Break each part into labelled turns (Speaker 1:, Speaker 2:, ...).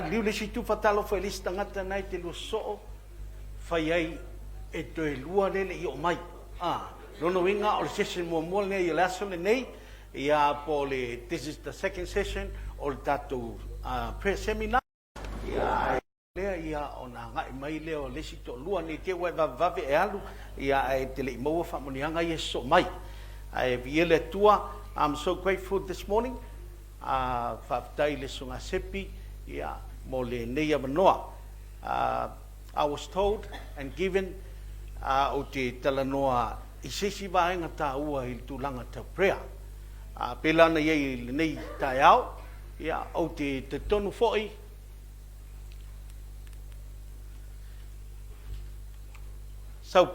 Speaker 1: liu le situ fatalo fa lista ngata nai te lu so fa yai e to e lua lele I o mai lono winga o le session mo le I laso le nei ia po le this is the second session o tatu prayer seminar ia ia ona ngai mai le o le sito lua ni te wa vave e alu ia e te le mo fa monianga ye so mai ai viele tua. I'm so grateful this morning. Whaftai le sunga sepi, ia mo le neia manoa. I was told and given o te talanoa I sesi vaenga tā ua I tūlanga ta prayer. Pelana iei le nei tai au, ia o te tonu fo'i. Sau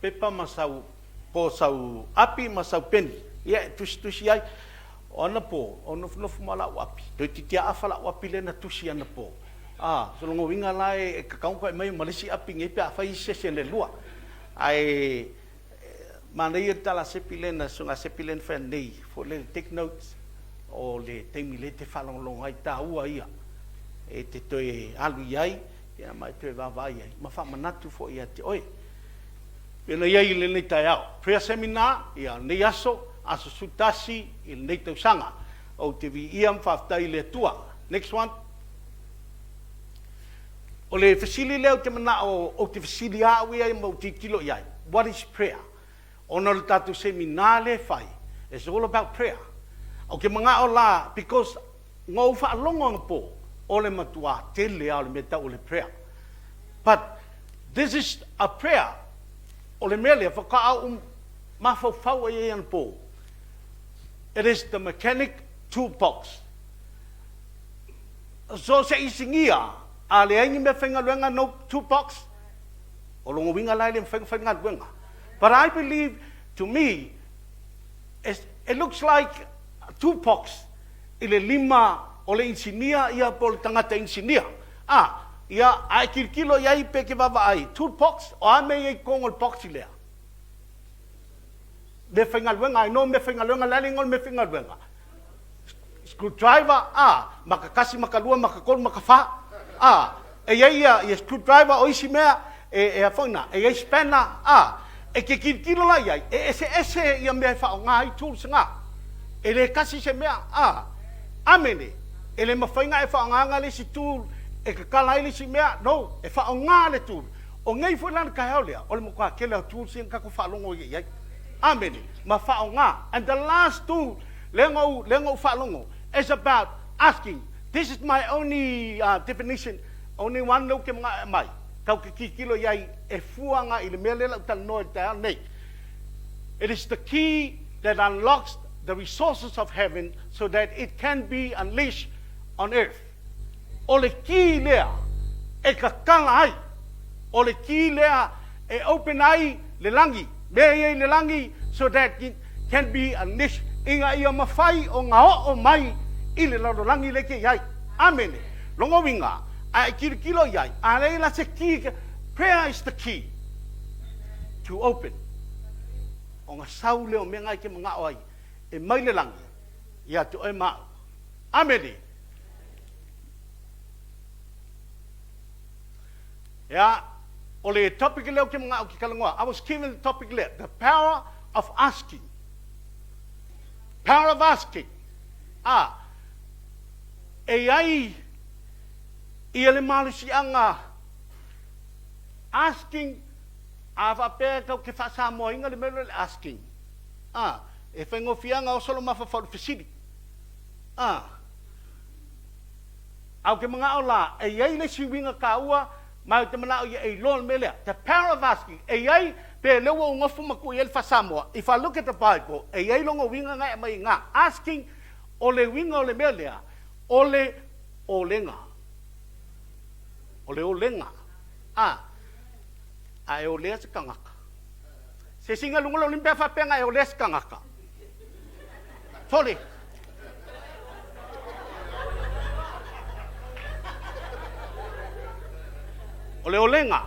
Speaker 1: pepa masau, po sau api masau peni. Ia tusi ai ona po ona nofu mala wapi do titia afala wapi le na tusi ana po so longo winga lai e kakau ko mai malisi api ngai pa fa session le lua ai manai tala sepilen na sunga sepilen fa nei for le take notes o le temi le te falong long ai ta ua ia e te toe alu ai ia mai te va vai ai ma fa manatu fo ia te oi pena ia le nei taiao prayer seminar ia nei aso aso sutasi I nei tau sanga o te vi iam whaftai le tua. Next one. O le fasili leo te mana o te fasili awi ai mo te tilo iai. What is prayer? Ona le tatu seminar le fai. It's all about prayer. O ke mga o la, because ngau whaalongo ang po o le matua tele au le meta o le prayer. But this is a prayer. O le mele, whakaau mawhau ai an po. It is the mechanic toolbox. So se isingia, a le aingi me whenga luenga no toolbox, o longo winga lai le whenga luenga. But I believe, to me, it looks like a toolbox I le lima o le insinia ia po le tangata insinia. Ia ai kirkilo iai pe ke wawa ai. Toolbox, o ame iei kongo le box I lea. Me whenga luenga, I know me whenga luenga, lalingol me whenga luenga. Screwdriver, makakasi, makalua, makakol, makawha. E ia screwdriver, o isi mea, e a whaina, e ia spanner, e ke kirkilo la iai, e ese ia mea whao ngā I tools ngā. E le kasi se mea, amene, e le mawhainga e whao ngā le si tool, e kakala le si mea, no, e whao ngā le tool. O ngai fuilana kai hao lea, o le mokua kele o tool si kako whalongo iai. Amen. Ma whaonga. And the last two, lengo whalongo, is about asking. This is my only definition. Only one no ke mga mai. Kau ke kikilo iai e fuanga I le melela utal no te nei. It is the key that unlocks the resources of heaven so that it can be unleashed on earth. O le ki lea e kakanga ai. O le ki lea e open ai le langi. Mea le langi so that it can be unleashed. Inga ia mawhai o ngā o mai I le laro langi leke iai. Amen. Longo winga, a kirikilo iai. A leila se ki, prayer is the key to open. O ngā sau leo mea ngai ke mga o ai. E mai le langi. Ia te oi mao. Amen. Ia. O le topic leo ke mga o ki kalangoa. I was given the topic leo. The power of asking. Power of asking. E ai I ele malusi anga asking a whapea kau ke whasamo inga le mele asking. E whengo fianga o solo mawhawhau whisiri. Au ke mga o la, e ai le siwinga ka ua mai te mana o ia e lol melea. The power of asking. E ai pe lewa o ngofu maku I el whasamoa. If I look at the Bible, e ai longo winga ngai mai ngā. Asking o le winga o le melea. O le olenga. O le olenga. A e olea se kangaka. Se singa lungolo limpea whapenga e olea se kangaka. Sorry. O le olenga.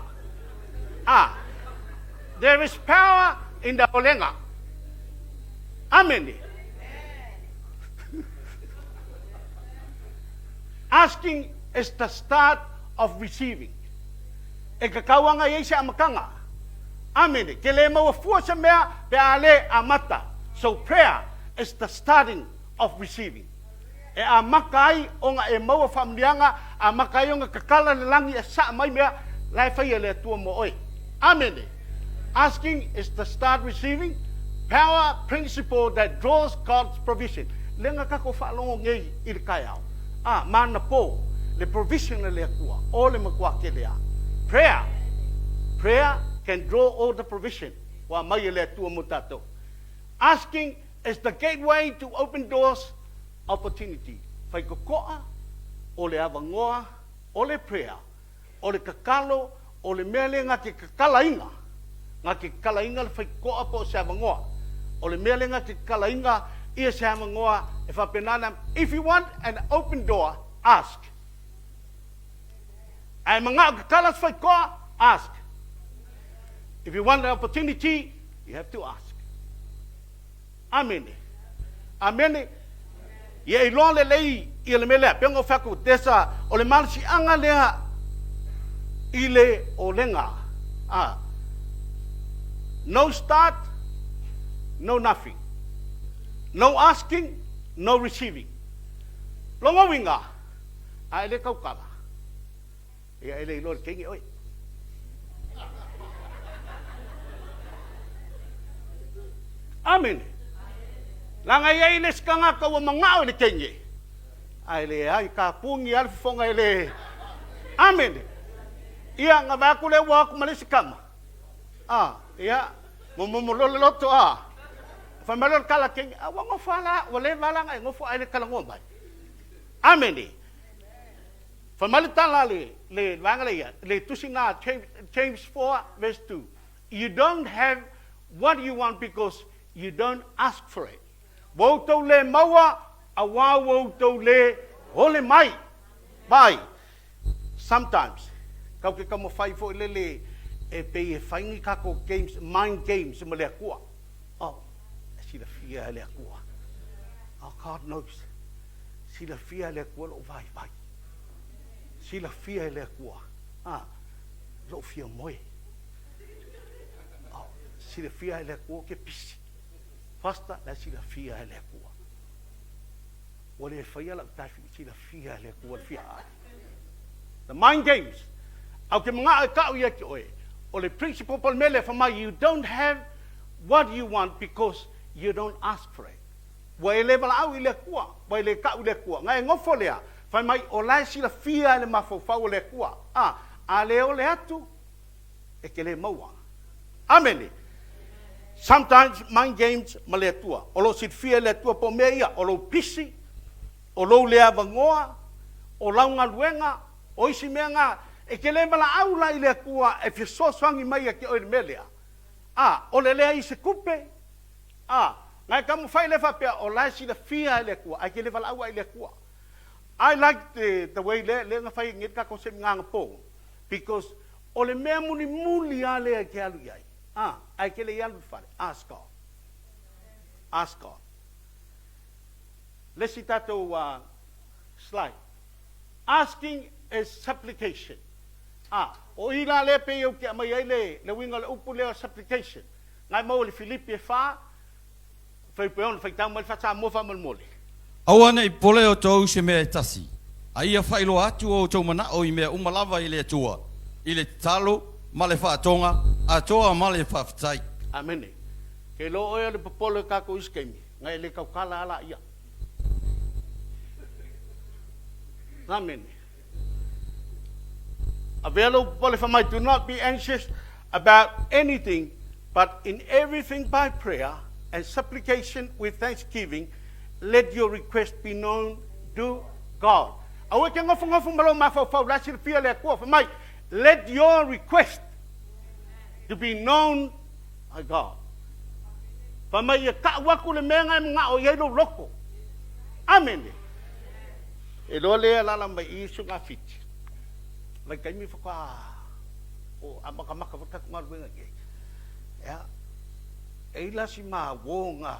Speaker 1: There is power in the olenga. Amen. Asking is the start of receiving. E kakawanga yei sa amakanga. Amen. Ke le mawafua sa mea pe ale amata. So prayer is the starting of receiving. E amakai onga e mawa famlianga, amakai onga kakala langi e sa mai mea lai fai le tua mo oi. Amen. Asking is the start receiving. Power principle that draws God's provision. Lenga kako whaalongo ngei i le kai au. Mana po, le provision le kua, o le makua ke lea. Prayer can draw all the provision. Wa mai le tua mo tatou. Asking is the gateway to open doors, opportunity. Whai kokoa, o le awangoa, o le prayer, o le kakalo, o le mele ngā ke kakalainga. Ngā ke kakalainga le whai koa po se awangoa. O le mele ngā ke kakalainga ia se awangoa e whapenana. If you want an open door, ask. Ai mga kakalas whai koa, ask. If you want an opportunity, you have to ask. Amen. Amen. Ia I loa le lei i le mele pengo whaku tesa o le malasi anga lea i le o lenga. No start, no nothing. No asking, no receiving. Longa winga. Ai le kaukala. Ia ele lo kengi oi. Amen. Langa ia ile skanga ka wa mangao le kengi. Ai le ai ka pungi al fonga ele. Amen. Ia nga ba ku le wa ku malisikama. Ia mo loto Famalo kala kengi wa ngofala wa le vala ngai ngofo ai le kala ngombai. Amen. Famalo tala le wangale ia le tusina James 4 verse 2. You don't have what you want because you don't ask for it. Woto le maua, awa woto le ole mai. Bye. Sometimes, kau ke kamo fai fo lele e pe e faingi kako games, mind games mo le kua. Sila fia le kua. God knows. Sila fia le kua lo vai. Sila fia le kua. Lo fia moe. Sila fia le kua ke pisi. Fasta la sila fia le kua. Wale fia la tafi sila fia le kua fia. The mind games. Au ke mga ka ia ki oe. O le principle pol mele fa you don't have what you want because you don't ask for it. Wai le bala au ile kua, wai le ka ile kua. Ngai ngofo lea. Fa mai o lai sila fia le mafofau le kua. A le o le atu e ke le maua. Amen. Sometimes mind games maletua. O lo sit fia le tua po mea, o lo pisi, o lo le avangoa, o launga luenga, o isi mea e ke le bala au la ile kua e fi so swangi mai ke o le melea. O le lea i se kupe. Ngai kamu fai le fa o lai si le fia le kua, ai ke le bala au ile kua. I like the way le nga fai ngit ka ko se nganga po because o le mea muli ale ke alu yai. Ai ke le yalu fale. Ask God. Ask God. Let's see that slide. Asking is supplication. O ila le pe yo ke mai le winga le upu le supplication. Ngai mo le Philippians fa fai peon fai tau mal fa sa mo fa mal mole.
Speaker 2: Awana I pole o tau se mea tasi. Aia whailo atu o tau mana o I mea umalawa I le atua. I le talo, ma le whaatonga, atoa ma le whaafitai.
Speaker 1: Amene. Ke lo oia le popolo kako iskemi. Ngai le kaukala ala ia. Amene. Avelo popolo whamai, do not be anxious about anything, but in everything by prayer and supplication with thanksgiving, let your request be known to God. Awe ke ngofu malo mafau lasil fia le ko fa mai. Let your request to be known to God. Fa mai ka wa ku le menga nga o ye lo loko. Amen. E lo le la la mai isu nga fit. Lai kai mi fa ka o amaka fa ka ngal ge. Ya. E la si ma wonga.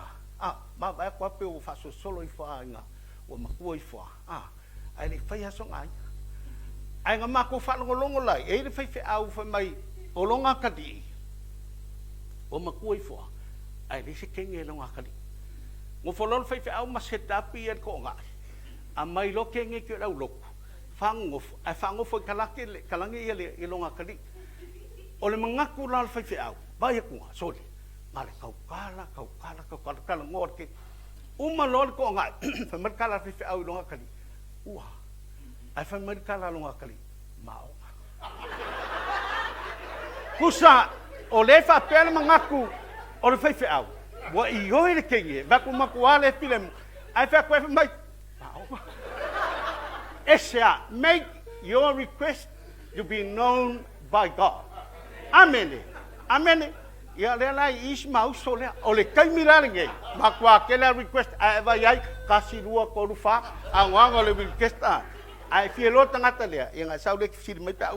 Speaker 1: Ma vai kwa pe o faso solo I fa nga o makua I fa. Ai le fai aso ngai. ai nga mako whanongolongo lai, e le whaiwhi au whai mai o longa kadi. O makua i fua, ai le se kenge longa kadi. Ngo whololo whaiwhi au ma setapi e ko ngai. A mai lo kenge ki rau loku. Whangofo i kalangi i longa kadi. O le mangaku la le whaiwhi au, bai kunga, soli. Nga le kaukala, ngorke. Uma lo le ko ngai, whamarikala whaiwhi au i longa kadi. Ua, ai whamarikala longa kadi. Maonga. Kusa, o le whapele mangaku, o le whaiwhi au. Wa i hoi le kenge, waku makuale pilemu. Ai whakoe mai, maonga. Esea, make your request to be known by God. Amen. Amen. Ya le lai isma uso le o le kaimira nge. Makwa kela request ai vai ai kasi lua ko rufa angwang le request a. Ai fielo tangata le yang sau le fil mai pa.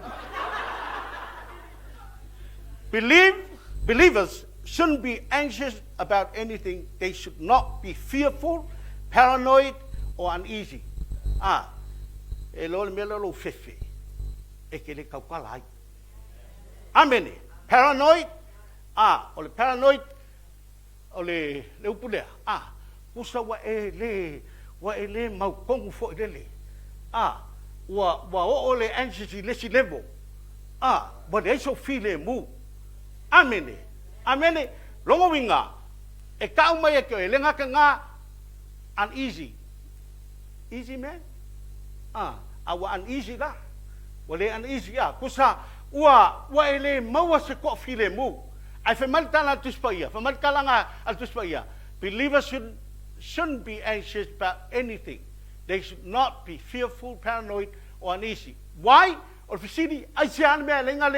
Speaker 1: Believers shouldn't be anxious about anything. They should not be fearful, paranoid or uneasy. E lo me lo fefe e ke le kaukala ai. Amen. Paranoid, o le paranoid, o le upulea, kusa wa e le mau kongu fo i le, wa o le anxiety le si level, wa le iso file mu. Amen. Amen. Longo winga, e kau mai e kio e lenga ka ngā uneasy. Easy man? Awa uneasy la. Wale uneasy ya. Kusa wa ele maua se ko file mu. Ai famaltala tuspaia. Famaltala nga al tuspaia. Believers shouldn't be anxious about anything. They should not be fearful, paranoid, or uneasy. Why? Or fisidi aisian me lenga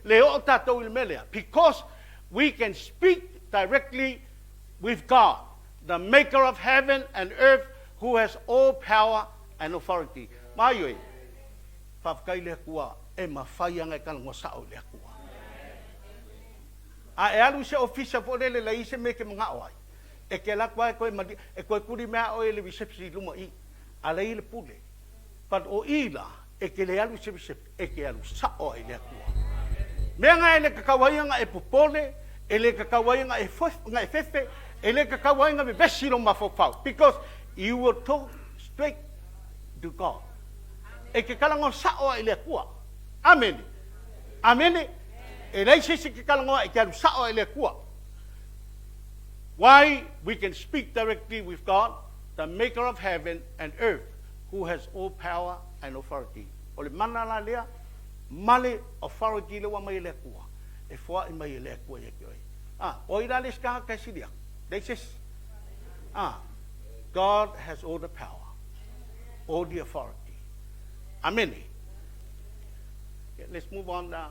Speaker 1: le o tatou il melea. Because we can speak directly with God, the maker of heaven and earth, who has all power and authority. Maioi, whafkai lea kua, e mawhai anga e kalango sao lea kua. A e alu se ofisa po lele la ise me ke mga oai. E ke la kua e koe kuri mea oe le visepsi luma i. A le ile pule. But o ila, e ke le alu se visepsi, e ke alu sao e lea kua. Mea nga e le kakawai anga e popole, e le kakawai anga e fefe, e le kakawai anga me besi lo mafofau. Because you will talk straight to God. E ke kalango sao e le kua. Amen. Amen. E nei se ke kalango e ke alu sao e le kua. Why? We can speak directly with God, the maker of heaven and earth, who has all power and authority. O le mana la lea, male authority le wa mai le kua. E fua i mai le kua e kioi. O ira le ska ka sidia. They says, God has all the power, all the authority. Amen. Okay, let's move on down.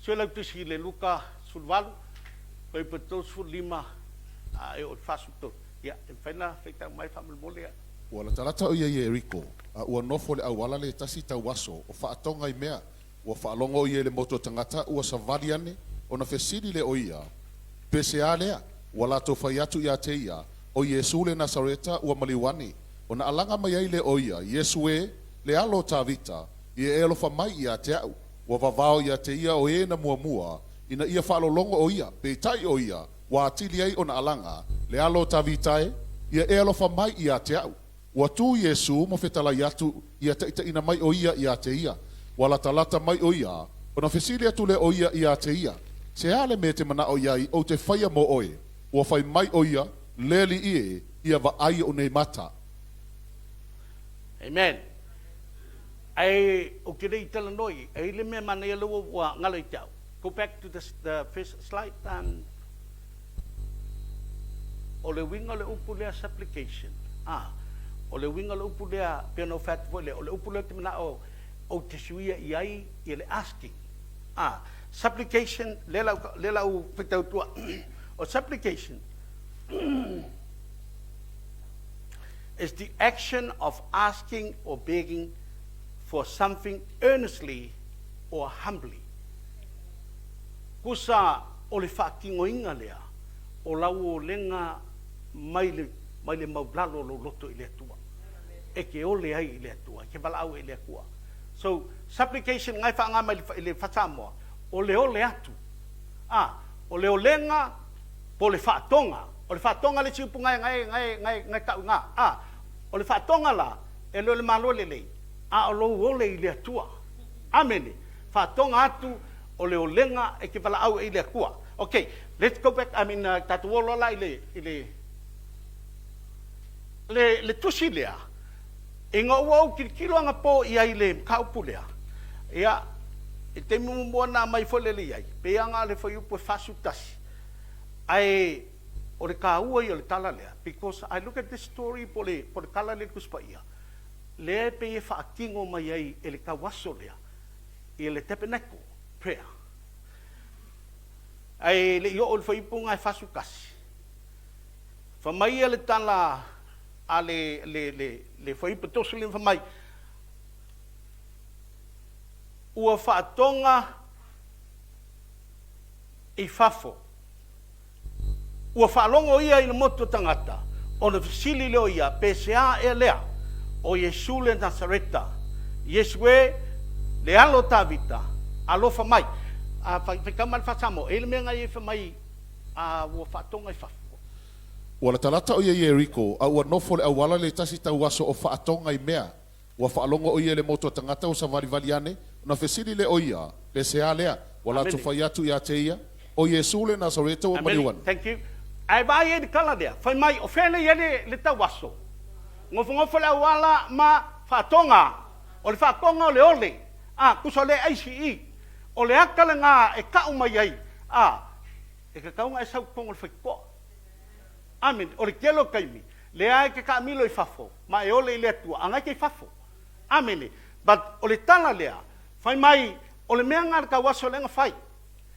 Speaker 1: Sila tu si le Luka sulvalu, koi betul sul lima e o fasuto. Ya, en fena feita mai famul mole.
Speaker 3: Wala talata o ia Eriko, ua nofo le awala le tasi tau waso, o whaatonga I mea, ua whaalongo ia le moto tangata, ua savali ane, o na fesidi le o ia, pese a lea, wala to whaiatu ia te ia, o Yesu le Nasareta, ua maliwani, o na alanga mai ai le o ia, Yesu e, le alo tavita, ia e alofa mai ia te au, ua vavao ia te ia o e na mua, ina ia whaalolongo o ia, peitai o ia, wa atili ai o na alanga, le alo tavita e, ia e alofa mai ia te au, ua tu Yesu mo fetala iatu, ia te ina mai o ia te ia, wala talata mai o ia, o na fesili atu le o ia te ia, se ale me te mana o iai, o te whaia mo oe, ua whai mai o ia, leli ie, ia va ai o nei mata.
Speaker 1: Amen. Ai o kire I tala noi, ai le me mana ia lua ua ngalo I tau. Go back to the first slide. O le winga le upu lea supplication. O le winga le upu lea piano fat vole. O le upu lea te mana o te suia iai I le asking. Supplication, lela u whitau tua. O supplication is the action of asking or begging for something earnestly or humbly. Kusa o le whaakingoinga lea, o lau o lenga mai le maublalo lo loto I le tua. e ke ole ai le tua ke bala au le kua so supplication ngai fa ngama le fatamo ole atu o le olenga po le fatonga o le fatonga le chipu ngai ka nga o le fatonga la e le malo le o lo ole le tua amen fatonga atu o le olenga e ke bala au le kua okay let's go back I mean tatu lola le tusilea inga wau kilo anga po ia ile kaupulea ia te mo na mai folele ia pe anga le foi po fasutasi ai o le kaua ia le talalea because I look at this story po le kala le kuspaia le pe fa kingo mai ai ele kawaso lea ile tepeneko prayer ai le yo o foi po ngai fasukasi fa mai ele tala le foi potosuli fa mai ua faatonga i fafo ua faalongo ia i le moto tangata o le fasili leo ia PCA e lea o Yesu le Nazareta Yesue le alo tavita alo fa mai fa kamal fasamo ele menga i fa mai ua faatonga i fafo
Speaker 3: Wala talata o ia Jericho, a ua nofo le awala le tasi tau waso o faatonga i mea. Ua faalongo o ia le moto tangata o savari valiane, na fesili le o ia, le sea lea, wala tofai atu ia te ia, o Yesu le Nazareta o maniwan.
Speaker 1: Thank you. Ai ba ia di kala dea, fai mai o fele ia le tau waso. Ngofo le awala ma faatonga, o le faatonga o le ole, kuso le ACE, o le akale nga e kau mai ai, e ka kaunga e sau kongo le faikoa. Amen. O le kelo kaimi. Le ai ke ka milo i fafo. Ma e ole i le tua. Angai ke fafo. Amen. But o le tala lea. Fai mai. O le mea ngā ka waso lenga fai.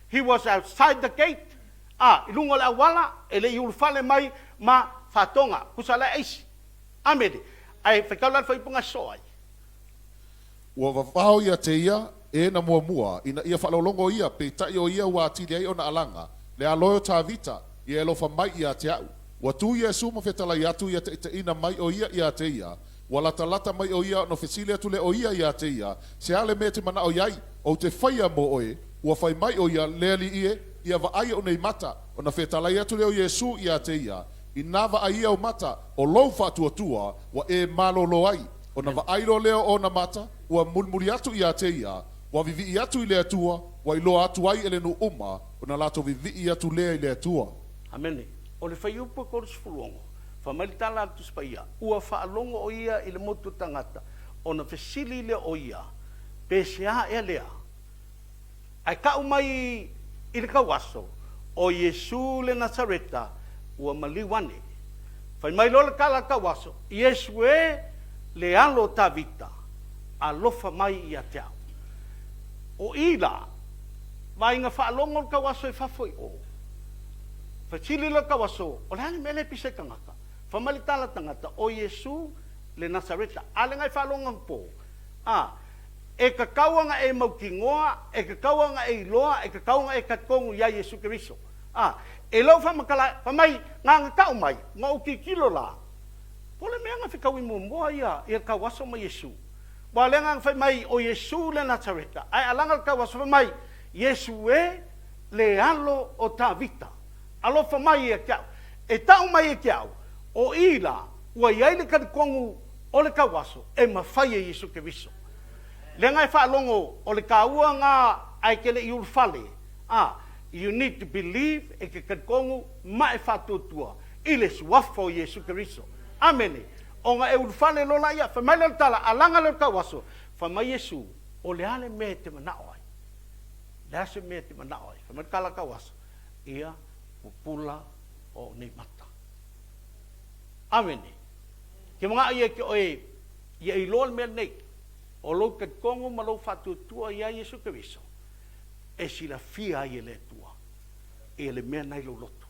Speaker 1: He was outside the gate. I lunga le awala. E le iulfale mai. Ma fatonga. Kusa le eisi. Amen. Ai whakaula fai punga soai.
Speaker 3: Ua wawao ia te ia. E na mua. Ina ia whalolongo ia. Pe tai o ia wa atili ai o na alanga. Le aloyo ta vita. Ia elofa mai ia te au. Watu Yesu mo fetala yatu ia te ina mai o ia te ia. Wala talata mai o ia no fesile atu le o ia te ia. Se ale me te mana o iai o te whaia mo oe. Ua whai mai o ia leali ia va aia o nei mata. O na fetala yatu le o Yesu ia te ia. I na va aia o mata o lou faatua wa e malo lo ai. O na va ailo leo o na mata. Ua mulmuri atu ia te ia. Wa vivi atu i le atua. Wa ilo atu ai ele no uma. O na lato vivi atu lea i le atua.
Speaker 1: Amen. O le fai upo koros fulongo, fa malitala atu spaia, ua faalongo o ia i le motu tangata, o na fesili le o ia, PCA e lea. Ai ka umai i le kawaso, o Yesu le Nazareta, ua maliwane. Fai mai lo le kala kawaso, Yesu e le alo tavita, alofa mai i ateau. O ila, vai nga faalongo le kawaso i fafoi o. Fasili lo kawaso, o lani mele pise kangaka. Famalitala tangata, o Yesu le Nazareta. Ale ngai whalongang po. E kakawanga e maukingoa, e kakawanga e iloa, e kakawanga e katkongu ya Yesu Keriso. E lau whamakala, whamai, ngā kau mai, ngā uki kilo la. Pole mea ngā whikawi mua ia, i kawaso ma Yesu. Wa lenga whamai, o Yesu le Nazareta. Ai alanga kawaso whamai, Yesu e le alo o ta vita. Alofa mai e kiau. E tau mai e kiau. O ila, ua iai le karikongu o le kawaso, e mawhai e Yesu Keriso. Le ngai whaalongo, o le kaua ngā ai ke le iulfale. You need to believe e ke karikongu mai whātutua. I le suafo Yesu Keriso. Amene. O ngā e iulfale lola ia, whamai le tala, alanga le kawaso, whamai Yesu, o le ale me te manaoi. Le ase me te manaoi. Whamai kala kawaso. Ia, pula o nei mata. Amene. Ke mga ia ke oe, ia i loa mea nei, o lo kat kongo ma lo whatutua ia Yesu Keriso, e sila fia i le tua, e le mea nei lo loto.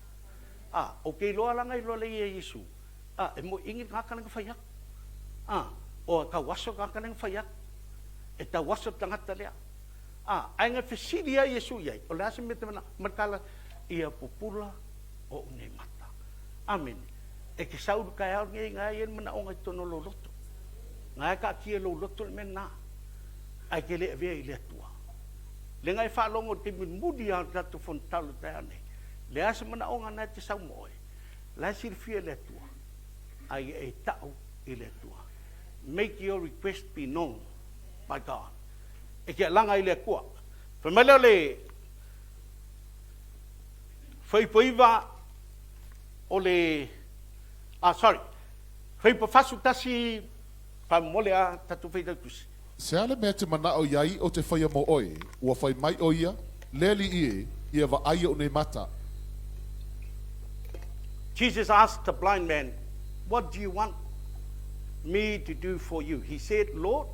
Speaker 1: O ke loa langa i loa le ia Yesu, e mo ingit ngaka nang whaiak, o ka waso ngaka nang whaiak, e ta waso tangata lea. Ai nga fesili ia Yesu iai, o le asa me te mana, markala, ia popula o unei mata. Amen. E ke sauru kai au ngai ngai en mana onga tono lo loto. Ngai ka kia lo loto le mena. Ai ke le vea I le tua. Le ngai whaalongo te mudi a ratu fontalo te ane. Le asa mana o ngana te sau moe. La sirfia le tua. Ai e tau I le tua. Make your request be known by God. E kia langa I le kua. Whamela le whaipoiva o le whaipofasu tasi whamole a tatu whaitautusi.
Speaker 3: Se ale mea te mana o iai o te whaia mo oe, ua whai mai o ia, leli ia wa aia o nei mata.
Speaker 1: Jesus asked the blind man, what do you want me to do for you? He said, Lord,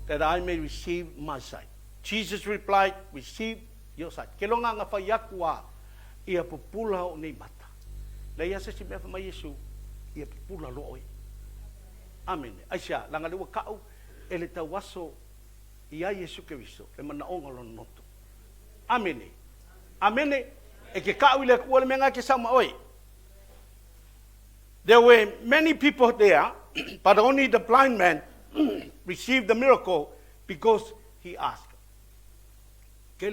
Speaker 1: that I may receive my sight. Jesus replied, receive your sight. Ke longa nga whaiakua ia pupula o nei mata. Le ia se mea whamai Yesu, ia pupula lo oi. Amen. Aisha, langa lewa kau, ele tau waso ia Yesu Keriso, le mana onga lo noto. Amen. Amen. E ke kau ile kua le menga ke sama oi. There were many people there, but only the blind man received the miracle because he asked. Ke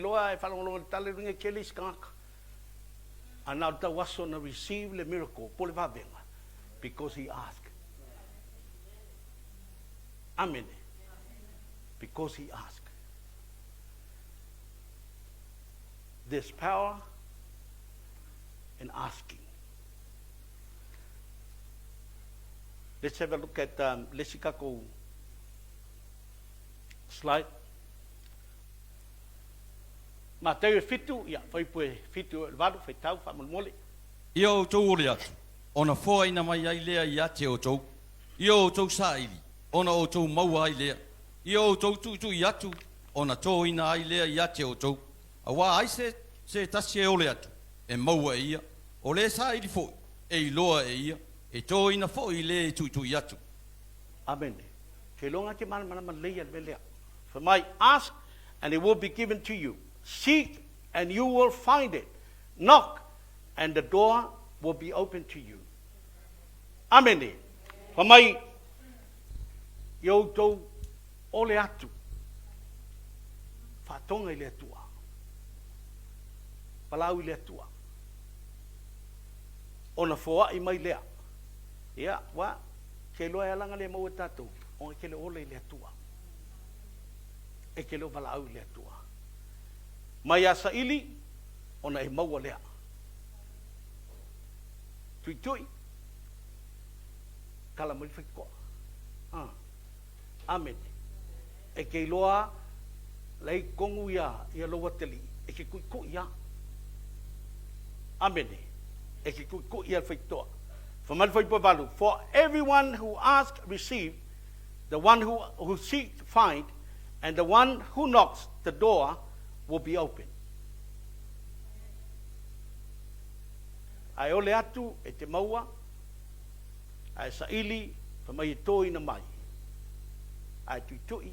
Speaker 1: loa e whalongolongo tale ringa ke le iskanga. And now the waso na receive the miracle, pole vavenga, because he asked. Amen. Because he asked. There's power in asking. Let's have a look at Lesikako slide. Mateo fitu, ia, foi poe fitu valu, foi tau, whamulmole.
Speaker 2: Ia o tau ore atu. Ona fōa ina mai ai lea I ate o tau. Ia o tau sāili. Ona o tau maua ai lea. Ia o tau tutu I atu. Ona tō ina ai lea I ate o tau. A wā ai se tasi e ole atu. E maua e ia. O le sāili fōi. E iloa e ia. E tō ina fōi le tutu I atu.
Speaker 1: Amen. Ke longa ke mana leia le lea. For my ask and it will be given to you. Seek and you will find it. Knock and the door will be open to you. Amen. For my yo tau ole atu. Whatonga I le atua. Palau I le atua. Ona fōa I mai lea. Ia, wa, ke loa e langa le maua tātou. O ke le ole I le atua. E ke leo palau I le atua. Mai asa ili, ona e maua lea. Tui tui. Kala mui whaikoa. Amen. E ke loa, lei kongu ia loa teli. E ke kui ia. Amen. E ke kui ia whaitoa. For everyone who asks, receive. The one who seeks, find. And the one who knocks, the door will be open. Ai ole atu e te maua, ai saili, whamai e tō ina mai. Ai tui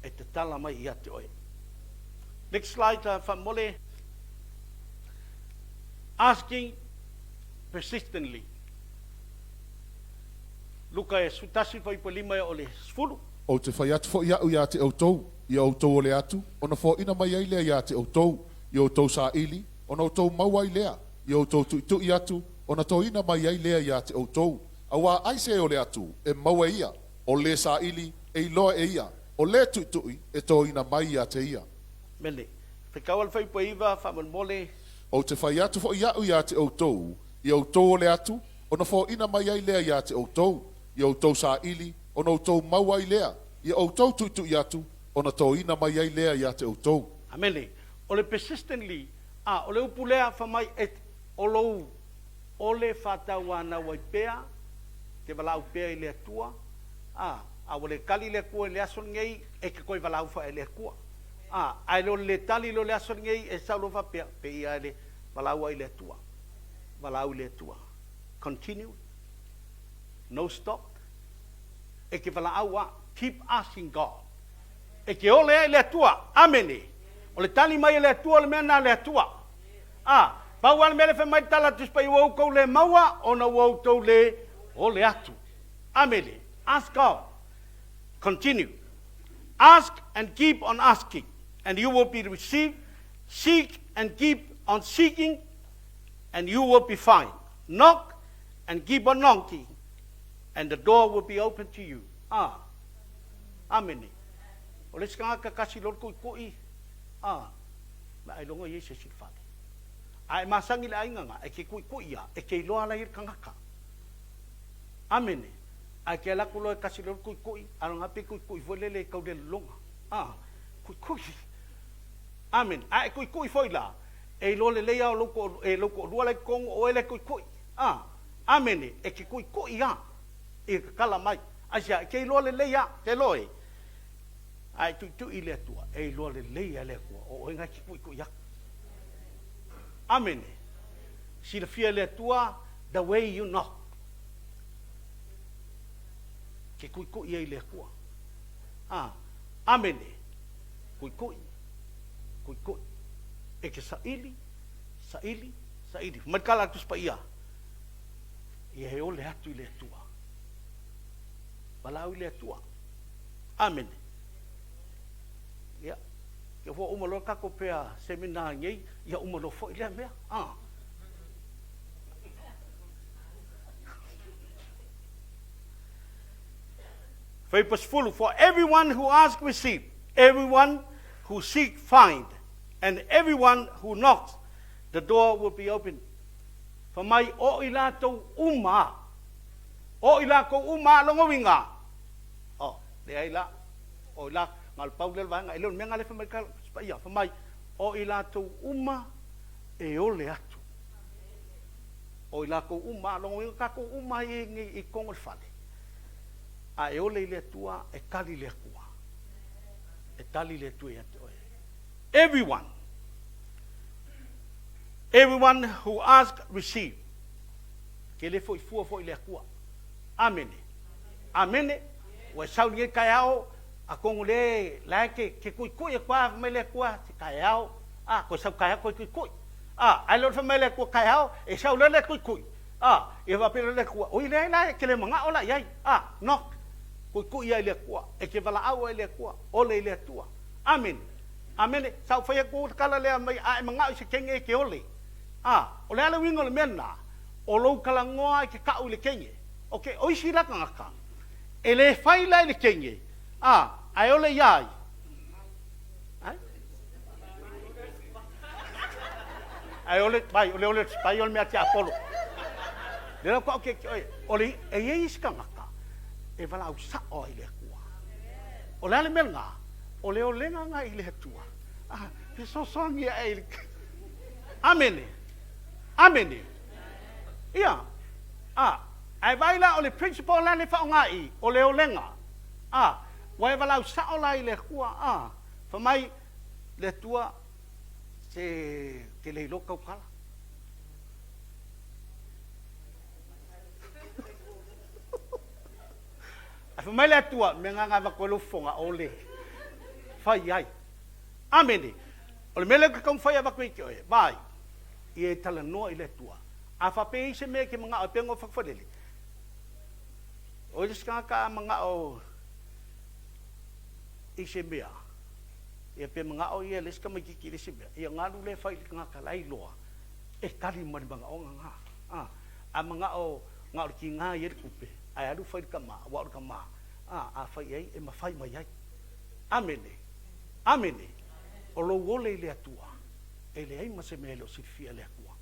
Speaker 1: e te tala mai I ate oe. Next slide, whamole. Asking persistently. Luka e sutasi whaipolima e ole sfulu.
Speaker 3: O te whai atu fo iau ia te autou, ia autou o le atu, ona fo ina mai ai lea ia te autou, ia autou sa ili, ona autou maua I lea, ia autou tui atu, ona to ina mai ai lea ia te autou. Awa aise o le atu, e maua ia, o le sa ili, e iloa e ia, o le tui, e to ina mai ia te ia.
Speaker 1: Mele, whikawal whaipoiva, whamulmole.
Speaker 3: O te whai atu fo iau ia te autou, ia autou o le atu, ona fo ina mai ai lea ia te autou, ia autou sa ili, ona autou maua I lea, ia autou tui atu, ona to ina mai ai lea ia te autou.
Speaker 1: Amele, ole persistently, ole upulea whamai et olou, ole whatawana waipea, te walau pea I lea tua, ole kali lea kua lea son ngei, e ke koi walau wha e lea kua. Ai lo le tali lo lea son ngei, e saulo wha pea, pe ia ele walau ai lea tua. Walau lea tua. Continue. No stop. E ke walau keep asking God. E ke ole ai lea tua. Amene. O le tali mai lea tua, le mea nā lea tua. Pauan mele fe mai tala tus pa iwo ko le maua ona wo to le o le atu. Amele. Ask God. Continue. Ask and keep on asking, and you will be received. Seek and keep on seeking, and you will be found. Knock and keep on knocking, and the door will be open to you. Amen. O le ska ka kasi lor ko i. Ma ai longo Yesu silfale. Ai masangi le ainga nga e ke ko ia e ke loa la ir kangaka. Amen. Ai ke la ko lo kasi lor ko i aranga pe ko volele ka de longa. Ko. Amen. Ai ko foi la. E lo le ia loko e loko lua le kong o ele ko. Amen. E ke ko ia. E kala mai. Asia ke lo le ia ke loe. Ai tu ile tua e lo le le ko o nga ki ko ya. Amen. Si le fia le tua the way you know. Ke ko ia ile ko. Amen. Ko. E ke saili. Madkala tu pa ia. Ia o le atu ile tua. Balau ile tua. Amen. Ya. Ke fo umalo ka ko pea seminar ngai ya umalo fo ile mea. For everyone who asks receive, everyone who seek find, and everyone who knocks the door will be open. For my o ila to uma. O ila ko uma longo winga. De ila. O ila ngal paulel va ngai lon menga le fa merkal pa ia fa mai o ila to uma e ole atu. O ila ko uma longo ka ko uma i kongol fale. A e ole le tua e kali le kua. E tali le tua ia to. Everyone who asks receive. Ke le foi le kua. Amen. Amen. Wa sau ni kai ao a kong le la ke ku e kwa me le kwa kai ao ko sau kai ku ai lo fa me le kwa kai ao e sau le ku e va pe le kwa o ile la ke le manga ola yai nok ku ia le kwa e ke vala au le kwa o le tua. Amen. Amen. Sau fa ku kala le mai ai manga se kenge ke ole o le ala wingo le mena o lo kala ngoa ke ka u le kenge. Okay, o isi la ngaka. Ele fai la le kenge. Ai ole yai. Ai ole bai, ole bai ole me ati apolo. Le ko okay, ole e isi ngaka. E vala usa o ile kwa. Ole ale melnga. Ole nga ile tua. Pe so songi ai. Amen. Amen. Ia. Ai vai la o le principal la le fa ngai o le olenga. Wai vala sa o la ile kua fa mai le tua se ke le loka kala. Fa mai le tua me nga va ko lo fonga o le. Fa yai. Amen. O le mele ka kom fa ya va ko ki oi. Vai. Ie tala no ile tua. Fa pe se me ke mga o pengo fa fodele. O le ska ka mga o isebea e pe mga o ye le ska mai ki isebea e ngalu le fai nga ka lai loa e kali man mga o nga a mga o ngalu ki nga ye kupe ai alu fai ka ma wa ka ma fai ai e ma fai mai ai. Amen. Amen. O lo wole le atua e le ai ma se me lo sifia le akua.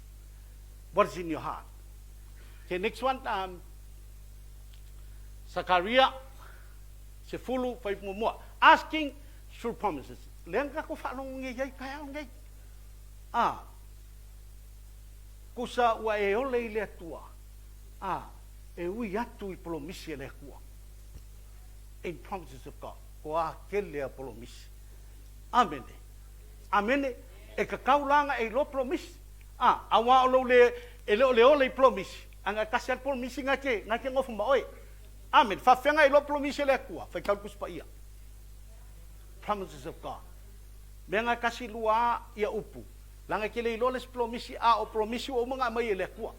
Speaker 1: What's in your heart? Okay, next one Zakaria se fulu fai mo asking sure promises. Lenga ko fa long ngai kai ngai. Kusa wa e ole le tua. E ui atu I promisi le kua. In promises of God. Ko a kele promisi. Amen. Amen. E ka kaulanga e lo promisi. Awa o le e le ole promisi. Anga kasal promisi ngake ngofu ma oi. Amen. Fa fenga I lo promise le kua. Fa kalkus pa ia. Promises of God. Menga kasi lua ia upu. Langa kile iloles promisi a o promisi o mga may le kua.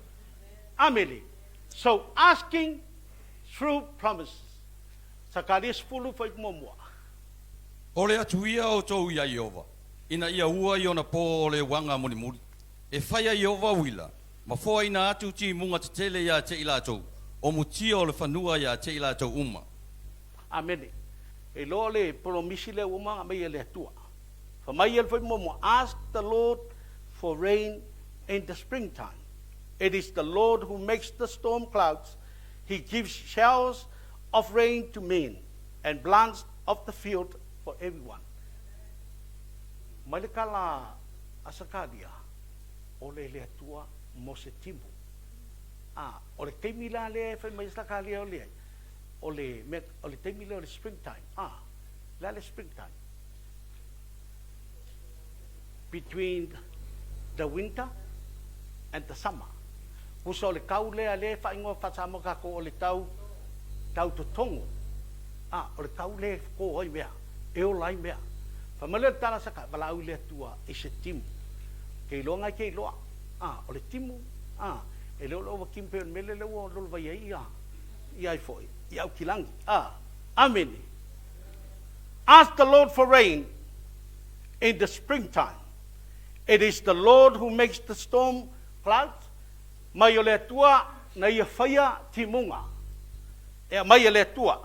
Speaker 1: Ameli. So asking through promises. Sakaria 10 fai momua.
Speaker 2: Ole atu ia o tou ia Iova. Ina ia ua i ona po o le wanga muli muli. E whaia Iova wila. Ma foa ina atu ti munga te tele ia te ila tou. O mutia o le whanua ia te ila tou uma.
Speaker 1: Ameni. E lo le promisi le uma mai le tua. Fa mai el fai momua. Ask the Lord for rain in the springtime. It is the Lord who makes the storm clouds. He gives showers of rain to men and plants of the field for everyone. Malikala asakadia ole le tua mo se timu. Ole temila le fa mai sakalia ole temila ole springtime. La le springtime. Between the winter and the summer. Kusa ole kau lea le fa ingo fa samo ka ko ole tau to tongo. Ole kau le ko oi mea. E o lai mea. Fa male tala saka bala u le tua e se timu. Ke longa ke loa. Ole timu. E lo lo kimpe mele le wo lo vai ia. Ia foi. Ia o kilangi. Amen. Ask the Lord for rain in the springtime. It is the Lord who makes the storm clouds. Mai o le tua na ia whaia timunga. Mai o le tua.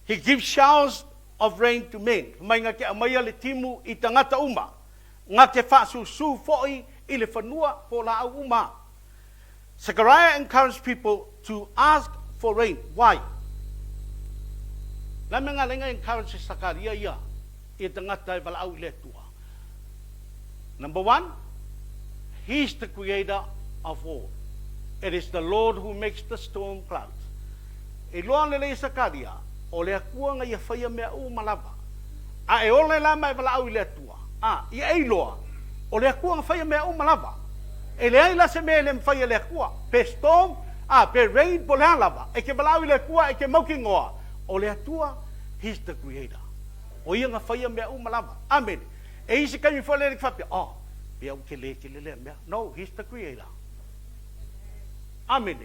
Speaker 1: He gives showers of rain to men. Mai ngā ke mai le timu i tangata uma. Ngā ke whasusu foi i le whanua po la au uma. Zechariah encouraged people to ask for rain. Why? La me ngā lenga encourage Zechariah ia i tangata i wala au le tua. Number 1, He's the creator of all. It is the Lord who makes the storm clouds. E loa le Zakaria, o le akua nga ia whaia mea u malava. E ole la mai wala au i le atua. I ei loa, o le akua nga whaia mea u malava. E le ai la se mea le mwhaia le akua. Pe storm, pe rain po le lava. E ke wala au i le akua, e ke mauki ngoa. O le atua, He's the creator. O ia nga whaia mea u malava. Amen. E isi kami fo le whapia. Pia u ke le mea. No, He's the creator. Amen.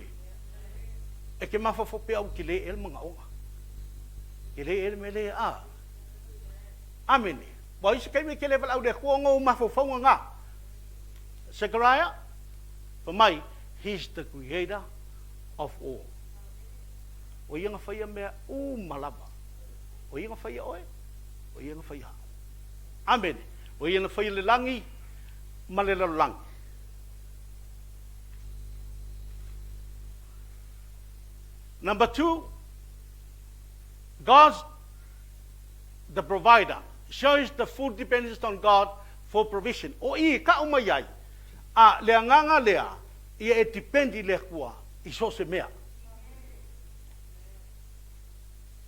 Speaker 1: E ke mawhafo pia u ke le el mga onga. Ke le el me le Amen. Wa isi kami ke le wala au le kua ngau mawhafonga ngā. Zechariah, for mai, He's the creator of all. O ia nga whaia mea u malava. O ia nga whaia oe. O ia nga whaia. Amen. O ia nga whaia le langi, ma le langi. Number 2, God's the provider. Shows the full dependence on God for provision. O i ka umayai. Lea nganga lea, ia e dependi le kua, i so se mea.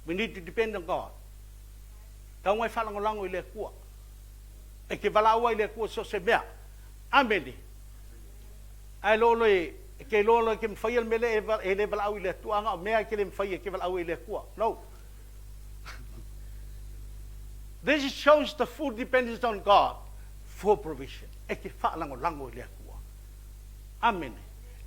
Speaker 1: We need to depend on God. Ka ungai whalangolango i le kua. E ke walaua i le kua so se mea. Amen. Ai lolo ke lolo ke mwhaia mele e le walau i le tuanga o mea ke le mwhaia ke walau i le kua. No. This shows the full dependence on God for provision. E ke whalangolango i le kua. Amen.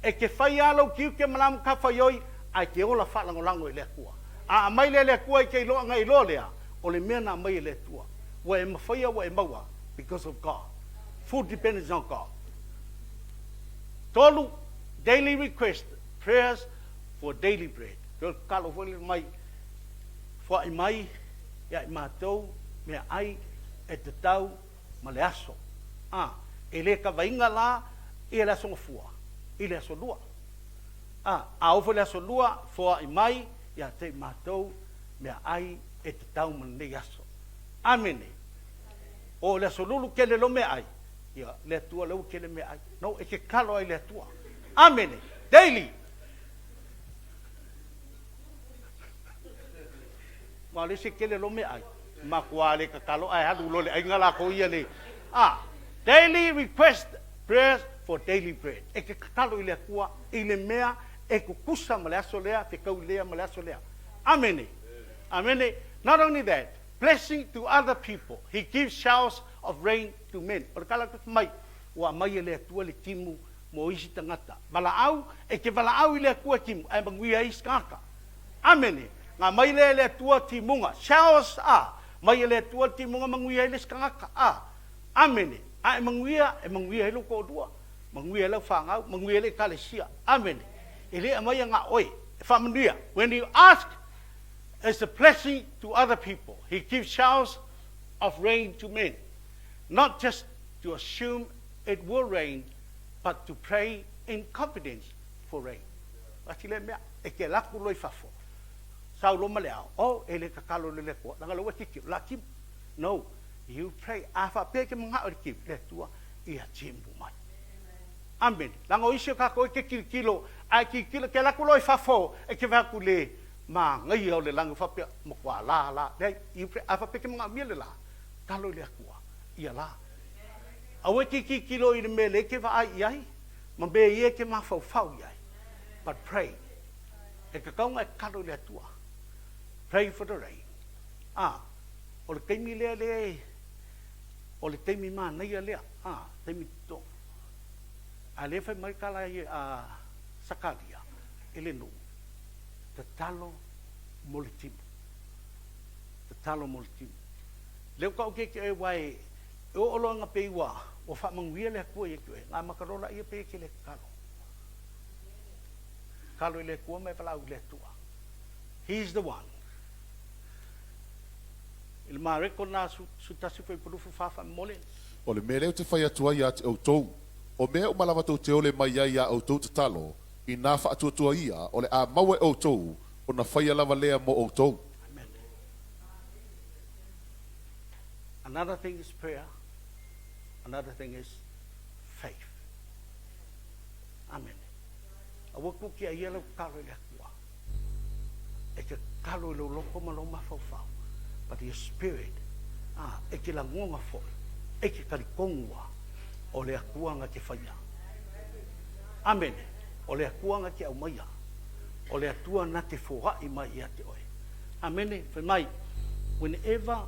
Speaker 1: E ke whaia alo kiu ke malamu ka whaioi, ai ke ola whalangolango i le kua. A mai le kua i ke iloa ngai ilo lea, o le mea na mai le tua. Wa e mawhaia wa e maua, because of God. Full dependence on God. Tolu, daily request, prayers for daily bread. Kau kalau boleh mai, fua mai, ya matau, me ai, te tau, maleaso. Ele ka vainga la, ele aso fua, ele aso lua. Au fua aso lua, fua mai, ya te matau, me ai, te tau maleaso. Amen. O le aso lulu kele lo me ai. Ya, le tua lau kele me ai. No, e ke kalo ai le tua. Amen. Daily. Ma le se kele lo me ai. Ma kua le ka kalo ai hadu lo le ai ngala ko ia le. Daily request prayers for daily bread. E ke kalo i le tua i le mea e kukusa ma le aso lea te kau lea ma le aso lea. Amen. Amen. Not only that, blessing to other people. He gives showers of rain to men. O kala mai ua mai le tua le timu mo isi tangata. Valaau, e ke valaau i le kua timu, ai manguia iskaka. Amene, ngā mai le tua timunga, showers mai le tua timunga manguia i le skangaka. Amene, ai manguia i lo kodua, manguia le whangau, manguia le kalesia. Amene, e le amai ngā oi, e whamanuia. When you ask, it's a blessing to other people. He gives showers of rain to men. Not just to assume it will rain, but to pray in confidence for rain. Wati le mea, e ke laku loi fafo. Sau loma le au, e le kakalo le kua. Nanga lo wati ki, la kim. No, you pray. Afa peke mga ori ki, le tua, ia jimbu mai. Amen. Langa o isio kako e ke kilo, ai ki kilo, ke laku loi fafo, e ke vaku le, ma ngai au le langa fapia, mo kua la. You pray, afa peke mga mia le la. Kalo le kua, ia la. Awe ki kilo i me le ke va ai mambe ye ke ma fau iai. But pray. E ka kaunga e kalo le tua. Pray for the rain. O le teimi le o le teimi ma nei lea. Teimi to. A le fai mai kala ye sakalia ele no. Te talo mo le timu. Te talo mo le timu. Leo ka o ke e wai o olonga peiwa o fa manguia le kua ye kue nga makarola ia pe ke le kalo le kua mai pala le tua. He's the one. Il mareko na su tasi foi purufu fafa mole.
Speaker 3: O le mele o te whai atua ia te autou. O mea o malama tau te ole mai ia autou te talo i nā wha atua ia o le a maua autou o na whai alawa lea mo autou.
Speaker 1: Amen. Another thing is prayer. Another thing is faith. Amen. Awaku ki a yellow kalo le kua. E ke kalo le loko maloma fau. But your spirit, e ke la ngonga fo. E ke karikongua o le akua nga ke whaia. Amen. O le akua nga ke au maia. O le atua na te fora i mai ia te oe. Amen. For mai, whenever,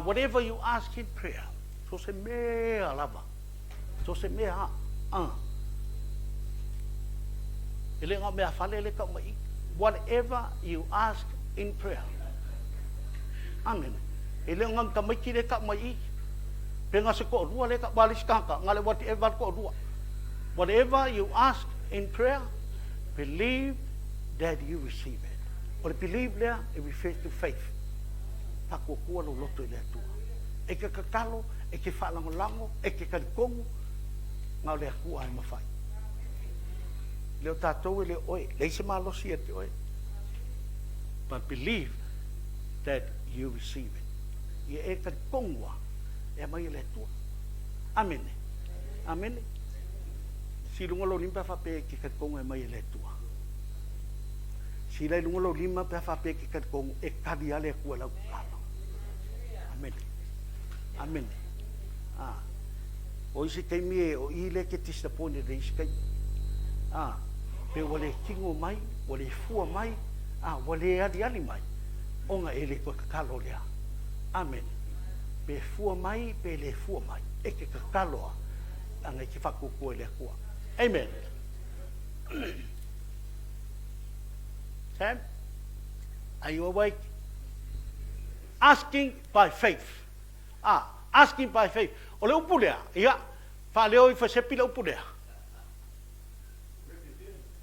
Speaker 1: whatever you ask in prayer, so se mea lava. So se mea ele ngā mea whale le ka mai. Whatever you ask in prayer. Amen. Ele ngā ka mai ki le ka mai. Penga se ko rua le ka balis kaka. Ngale whatever ko rua. Whatever you ask in prayer, believe that you receive it. Or believe there, it refers to faith. Pako kua lo loto i le atua. E ke kakalo, e ke whalangolango, e ke karikongo, ngau le akua ai mawhai. Leo tātou e le oe, leise malosi e te oe. But believe that you receive it. Ia e karikongoa, e mai le atua. Amen. Amen. Si lunga lo limpa whape ke karikongo e mai le atua. Si lai lunga lo lima pe whape ke karikongo, e kari ale akua lau kalo. Amen. Amen. O isi kaimi e o ile ke disappointed e isi kaimi. Pe wale kingo mai, wale fua mai, wale ali mai. Onga ele ko kakalo lea. Amen. Pe fua mai, pe le fua mai. E ke kakaloa. Anga ki whakuku e lea kua. Amen. Sam, are you awake? Asking by faith. Asking by faith. O le upu lea, ia, wha leo I whasepi le upu lea.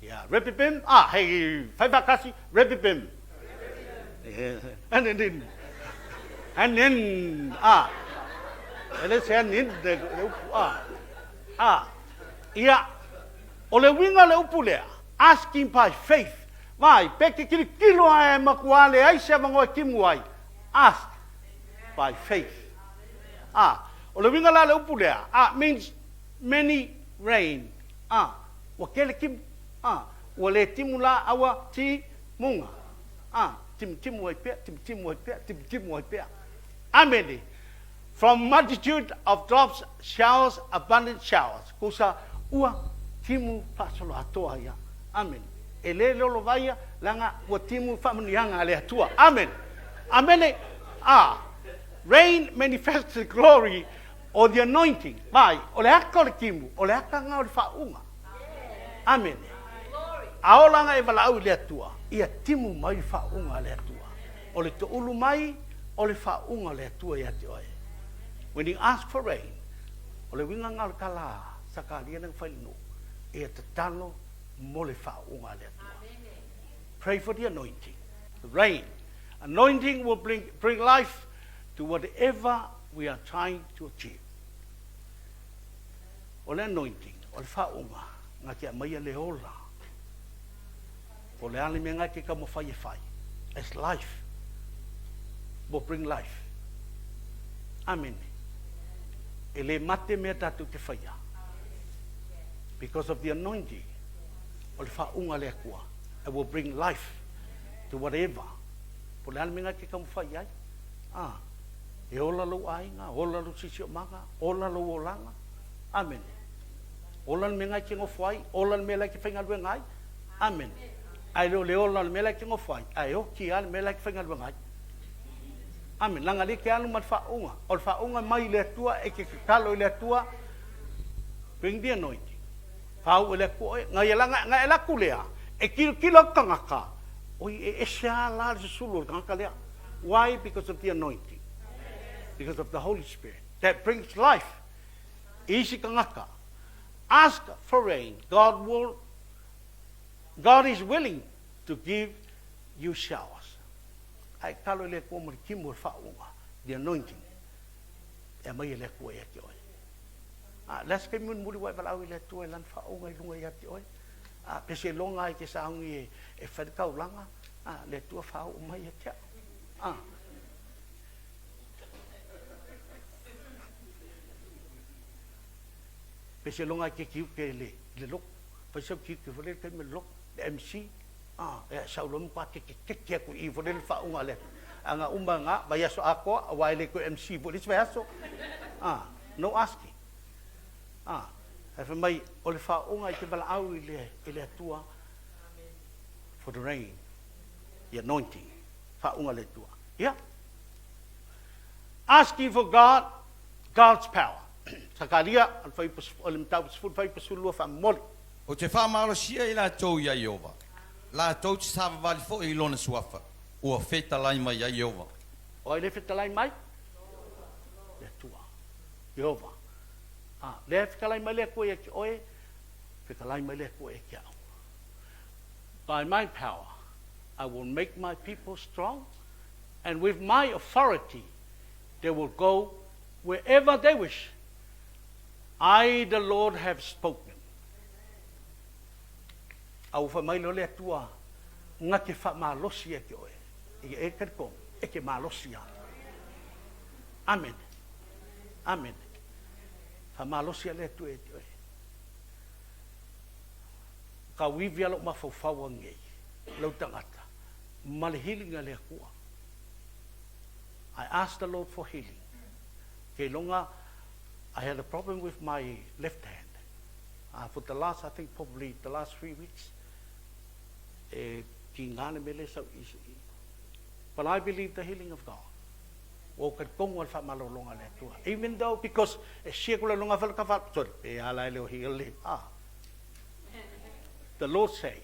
Speaker 1: Ia, repipim, hei, whaibakasi, repipim. And then, ele se anin, de upu, ia, o le winga le upu lea, asking by faith. Vai, peke kiri kilo ai makuale, ai se mangoe kimu ai. Ask by faith. O le winga la le upu lea, means many rain. Wa kele kim, wa le timu la awa ti munga. Timu ai pea, timu ai pea. Amen. From multitude of drops, showers, abundant showers. Kusa ua timu pasolo atoa ia. Amen. Ele lolo vaia langa wa timu famunianga ale atua. Amen. Amen. Rain manifests the glory O the anointing. Mai, o le haka o le kimu, o le haka ngā o le whaunga. Amen. Aolanga e wala au le atua. Ia timu mai whaunga le atua. O le to ulu mai, o le whaunga le atua ia te oe. When you ask for rain, o le winga ngā le kala, saka lia nang whainu, ia te tano mo le whaunga le atua. Pray for the anointing. The rain. Anointing will bring life to whatever we are trying to achieve. O le anointing, o le whaunga, ngā kia mai le ola. O le ale me ngā ke ka mo whai e whai. As life will bring life. Amen. E le mate mea tatu te whaia. Because of the anointing, o le whaunga le akua, it will bring life to whatever. Po le ale me ngā ke ka mo whai ai. E ola lo ainga, ola lo sisi o manga, ola lo olanga. Amen. Ola me ngā ke ngofai, ola me la ke whainga lue ngai. Amen. Ai lo le ola me la ke ngofai, ai o ki al me la ke whainga lue ngai. Amen. Langa le ke alu mat whaunga. O le whaunga mai le atua, e ke kalo le atua, bring the anointing. Whau e le kua, ngai e la kulea, e kilo kangaka. Oi e sea la se sulu kangaka lea. Why? Because of the anointing. Because of the Holy Spirit. That brings life. Isi kangaka. Ask for rain. God is willing to give you showers. Ai kalo le ko mo ki mo whaunga, the anointing. E mai le ko e ki oi. Let's ke mun muri wai wala le to e lan whaunga I lunga ia ti oi. Pese longa I ke saungi e whadikau langa. Le tua whau mai e kia. Pese longa I ke kiu ke le lok. Pese kiu ke whale ke me lok. Le MC. E saulom pa ke ku I whale le whaunga le. Anga umanga, vai aso ako, wai le ko MC. But it's vai aso. No asking. Have mai o le whaunga I te wala au I le atua. For the rain. The anointing. Whaunga le tua. Yeah. Asking for God's power. Sakaria, o le mtau pasful fai pasulua whamoli.
Speaker 2: O te whamaro sia I la tau ia Iova. La tau te sawa wali fo I lona suafa. Ua feta lai mai ia Iova.
Speaker 1: O ai le feta lai mai? Le tua. Iova. Le feta lai mai le koe e ki oe. Feta lai mai le koe e ki au. By my power, I will make my people strong. And with my authority, they will go wherever they wish. I, the Lord, have spoken. Au fa mai lo le tua nga ke fa malosi e ke oe. E ke kom, e ke malosi a. Amen. Amen. Fa malosi le tua e oe. Ka wivi alo ma fau ngei. Lau tangata. Ma le healing le kua. I asked the Lord for healing. Ke longa, I had a problem with my left hand. For the last, I think probably the last 3 weeks. But I believe the healing of God. Even though, because the Lord say,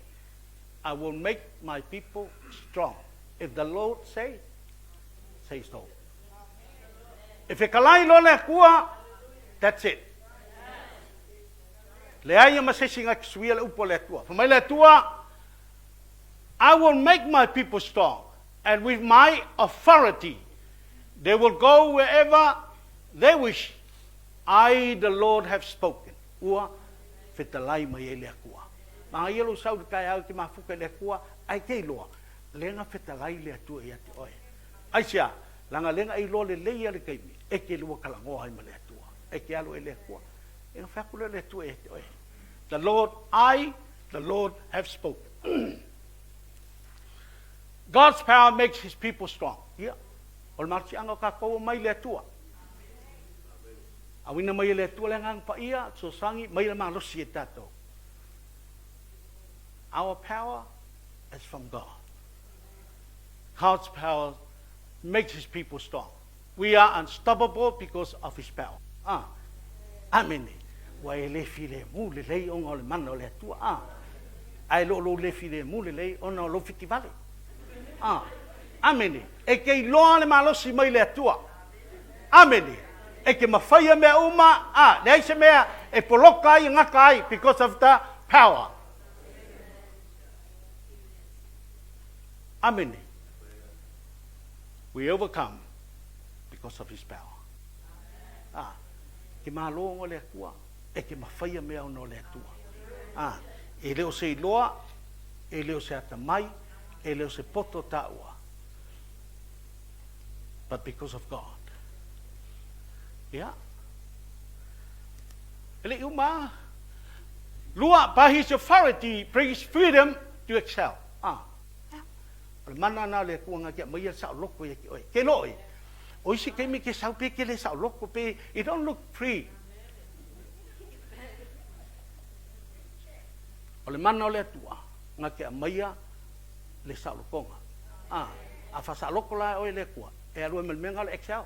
Speaker 1: I will make my people strong. If the Lord say so. If e kalai lo le kua, that's it. Le ai masesi nga ksuia le upo le tua. For mai le tua, I will make my people strong, and with my authority, they will go wherever they wish. I, the Lord, have spoken. Ua fetalai mai le kua. Mga yelo sau kai au ki mafuka le kua, ai kei loa. Lenga fetalai le tua ia te oe. Ai sia, langa lenga I lo le leia le kaimi. Eke lua kalangoa ima le atua. Eke alu e le kua. E nga whakula le atua e te oe. The Lord, have spoken. God's power makes his people strong. Yeah. O le marchi anga ka kou mai le atua. Awina mai le atua le ngang pa ia, so sangi mai le malosi e tato. Our power is from God. God's power makes his people strong. We are unstoppable because of his power. Amen. Wa ele file mu le lei o ngole mana o le tua. Ai lo le file mu le lei o no lo fitivale. Amen. E ke lo le malo si mai le tua. Amen. E ke mafaya me uma le se me e poloka i ngakai because of the power. Amen. We overcome because of his power. Ke malo ngole tua e ke mafaya me o no le tua. E leo se loa, e leo se atamai, e leo se poto taua. But because of God. Yeah. Ele uma. Lua, by his authority, brings freedom to excel. Mana na le kuanga ke mai sa loko ye oi. Ke loi. Oi si ke mi ke sa pe ke le sa loko pe, it don't look free. Ole mana le tua, nga ke mai le sa lokonga. A fa sa loko la oi le kua. E alu mel menga le excel.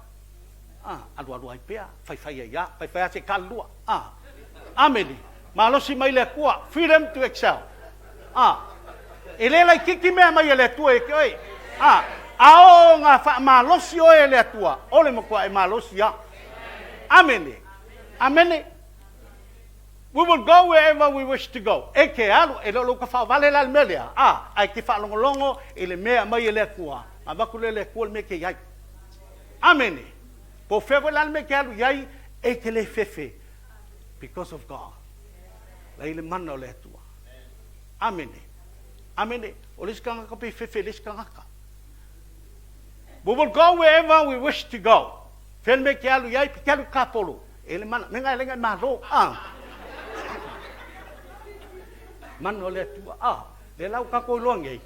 Speaker 1: Alu ai pea, fai ya, fai se kalua. Ameli. Malo si mai le kua, freedom to excel. Ele lai kiki mea mai le tua e oi. Ao nga fa malosi o le tua. Ole mo kwa e malosi ya. Amen. Amen. We will go wherever we wish to go. E ke alu e lo ka fa vale la melia. Ai ki fa longo ele mea mai le tua. Abakule le kua me ke yai. Amen. Po fego la me ke alu yai e ke le fefe because of God. Lai le mana le tua. Amen. Amen. Olis kanga ka pe fefe lis kanga ka. We will go wherever we wish to go. Fen me ke alu yai ke alu kapolo. Ele mana menga lenga malo. Mano le tua. Le lau ka ko longe.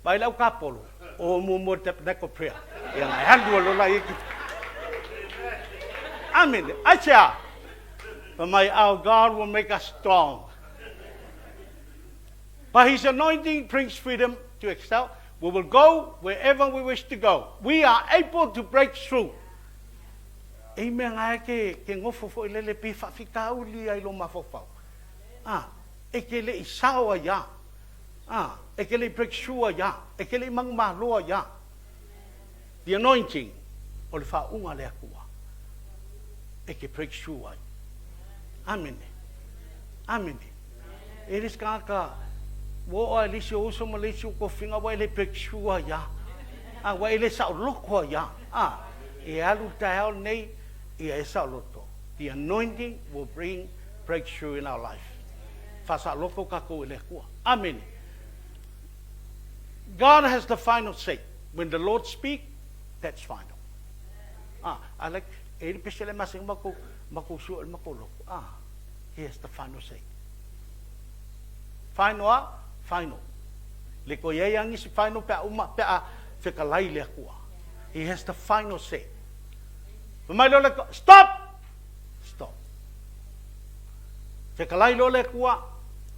Speaker 1: Bai lau kapolo. O mo tep na ko prayer. Yang ai handu lo lai ki. Amen. Acha. But our God will make us strong. By his anointing brings freedom to excel. We will go wherever we wish to go. We are able to break through. Amen. Ai ke ngofo fo le pe fa fika uli ai lo mafofau. E ke le isawa ya. E ke le break through ya. E ke le mang malo ya. The anointing o le fa unga le akua. E ke break through ai. Amen. Amen. It is kaka wo ai lisi o so malisi ko finga wa le breakthrough ya. Wa le sa loko ya. E alu tael nei e sa loto. The anointing will bring breakthrough in our life. Fa sa loko ka ko le ko. Amen. God has the final say. When the Lord speak, that's final. I like e pese masing mako su mako loko. He has the final say. Final. Le ko ye yang is final pa uma pa fekalai le ko. He has the final say. Mai lo le stop. Stop. Fekalai lo le ko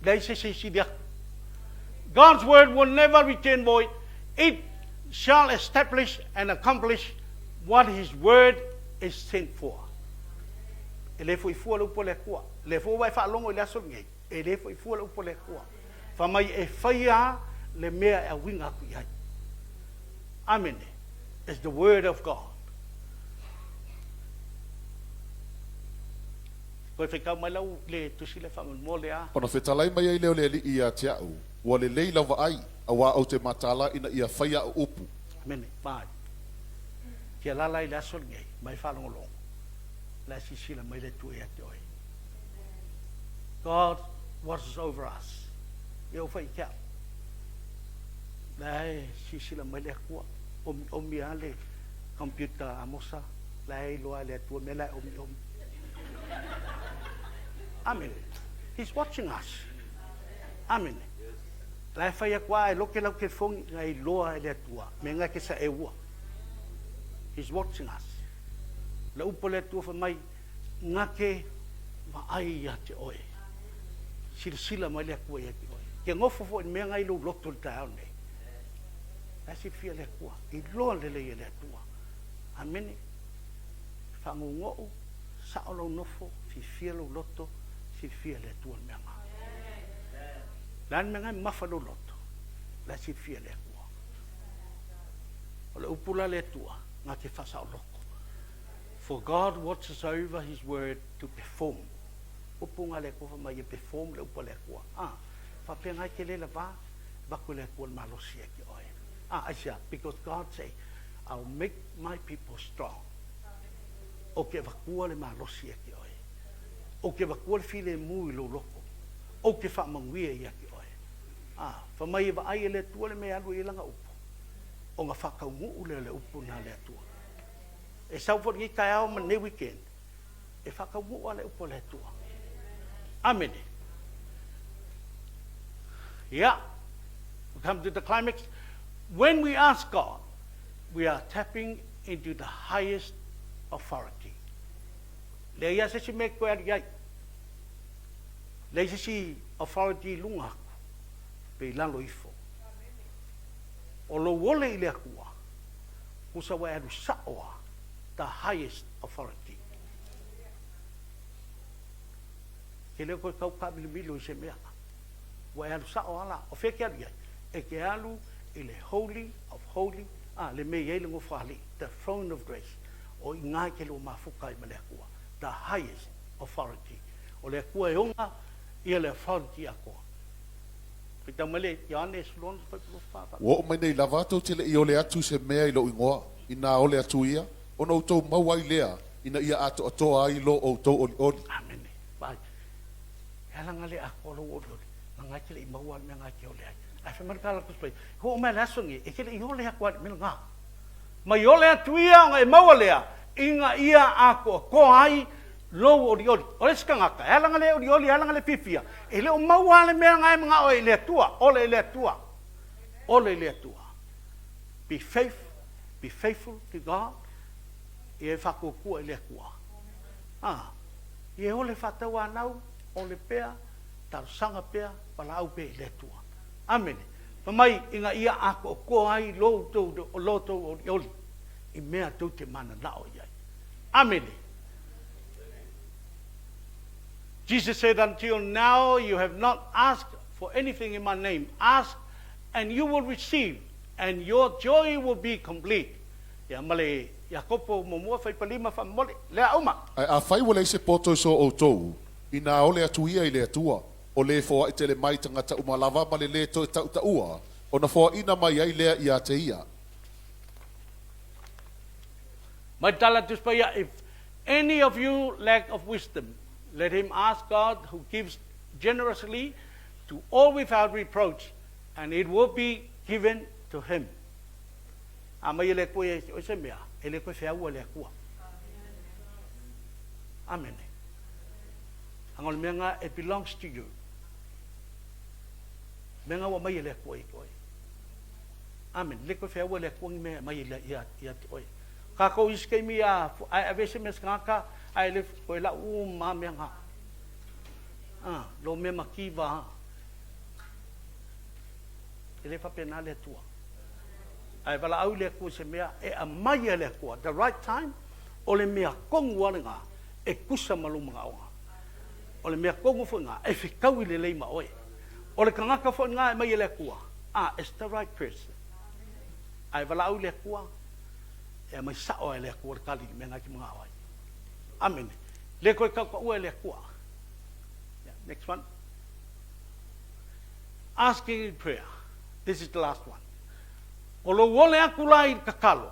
Speaker 1: dai se dia. God's word will never return void. It shall establish and accomplish what his word is sent for. Ele foi lo po le ko. Le fo vai fa longo le aso ngai. Ele foi lo po le ko. Fa mai e faia le mea e winga ku ia. Amen. It's the word of God. Ko fe ka mai lau le tu sile fa mo le a.
Speaker 3: Ona fetalai mai ai leo le li ia tiau. Wa le leila wa ai awa o te matala ina ia faia upu.
Speaker 1: Amen. Vai. Ke la lai la sol ngai mai fa longo. La si sila mai le tu ia te oi. God watches over us. Eu fai kia. Lai si sila mai le kua. O mi ale computer amosa. Lai loa le tu me lai om. Amen. He's watching us. Amen. Lai fai kwa e loke lau ke fong ngai loa le tua. Me ngai ke sa e ua. He's watching us. La upo le tua fa mai ngake ma ai ya te oe. Sila mai le kua ya te oe. Ke ngofo fo me ngai lo loto ta ne. Asi fia le kua. I lo le tua. Amen. Fa ngo sa o lo nofo fifia lo loto fifia le tua menga lan menga mafa lo loto la fifia le kua o le upula le tua nga te fasa o loko. For God watches over his word to perform. Upunga le kua ma ye perform le upula le kua fa penga ke le lava ba ko le kua malosia ki oe asia because God say I'll make my people strong. O ke vakua le malosia ki oe. O ke vakua le file mui lo loko. O ke wha manguia ia ki oe. Fa mai wa ai le tua le mea alu i langa upo. O nga whakaungu ule le upo na le tua. E sau i kai au man ne weekend. E whakaungu a le upo le tua. Amen. Yeah. We come to the climax. When we ask God, we are tapping into the highest authority. Le ia se si me koe ari ai. Le se si authority lunga aku. Pe lalo ifo. O lo wole i le akua. Kusa wa eru saoa. The highest authority. Ke leo koe kau kabili milo i se mea. Wa eru saoa la. O feke ari ai. E ke alu i le holy of holy. Le me yele ngo fali. The throne of grace. O inga ke lo mafuka i mele akua. The highest authority. O le akua e onga i le authority ako. Pita mele Ioane Slon pa.
Speaker 3: Wo mai nei lavato tele i ole atu se mea i lo ingoa. Ina ole atu ia. Ona utou maua i lea. Ina ia ato atoa ai lo o tau oli oli.
Speaker 1: Amen. Bai. Ela ngale ako lo oli. Nga tele i maua me nga ke ole ai. Ai fe markala kuspai. Ho me la songi e tele i ole akua me nga. Ma i ole atu ia nga e maua lea. Inga ia ako ko ai lo ori ori. Ole skangaka. Ela ngale ori ori ela ngale fifia. Ele o maua le mea nga mga o le tua. Ole le tua. Ole le tua. Be faithful to God. E whakokua e le kua. E ole whatau anau, ole pea, tarusanga pea, pala au pe le tua. Amen. Pamai inga ia ako ko ai lo tau o oli. I mea tau te mana lao iai. Amen. Jesus said, until now you have not asked for anything in my name. Ask and you will receive and your joy will be complete. Ya male ya kopo mo fai palima fa mole le uma.
Speaker 3: A fai wale se poto so o tou. Ina ole atu ia i le atua. O le foa i tele mai tangata umalava ma le to tau taua. O na foa ina mai ai lea i a te ia.
Speaker 1: My talat if any of you lack of wisdom, let him ask God who gives generously to all without reproach, and it will be given to him. Ama ele koe o se mea, ele koe fea ua le kua. Amen. Angol menga, it belongs to you. Menga wa mai ele koe koe. Amen. Le koe fea ua le kua me mai ele ia koe. Kako iske mi a vese mes kaka ai le koe la ma menga. Lo me makiva. Ele fa pena le tua. Ai wala au le ko se mea e a mai le ko the right time o le mea kongu nga e kusa maluma nga o le mea kongu fo nga e fikau le leima oe o le kangaka fo nga e mai le ko it's the right person. Ai wala au le ko e mai sa o le ko kali me nga ki mga ai. Amen. Le ko ka o le ko. Next one. Asking in prayer. This is the last one. O lo wole aku lai kakalo.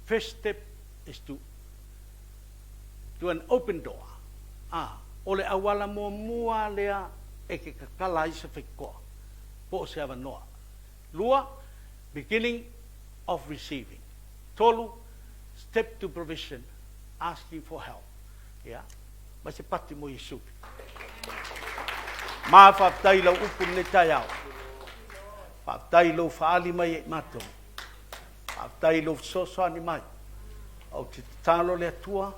Speaker 1: First step is to an open door. O le awala mua lea e ke kakala i se whikoa. Po se awa noa. Lua, beginning of receiving. Tolu, step to provision, asking for help. Yeah? Ma se pati mo Yesu. Ma whaptai lau upun ne tai au. Whaptai lau whaali mai e mato. Whaptai lau sosoani mai. Au te talo le atua,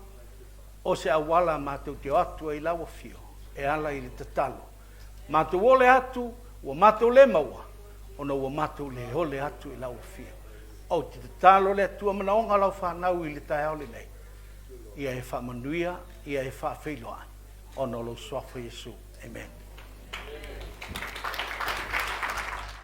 Speaker 1: o se awala mato te atua i lau fio. E ala i le te talo. Mato o le atu, o mato le maua. Ona o mato le o le atu i lau fio. Au te talo le atua mana onga lau whanau i le tai au le nei. ia e wha manuia, ia e wha whiloa. Ono lo soafo Yesu. Amen.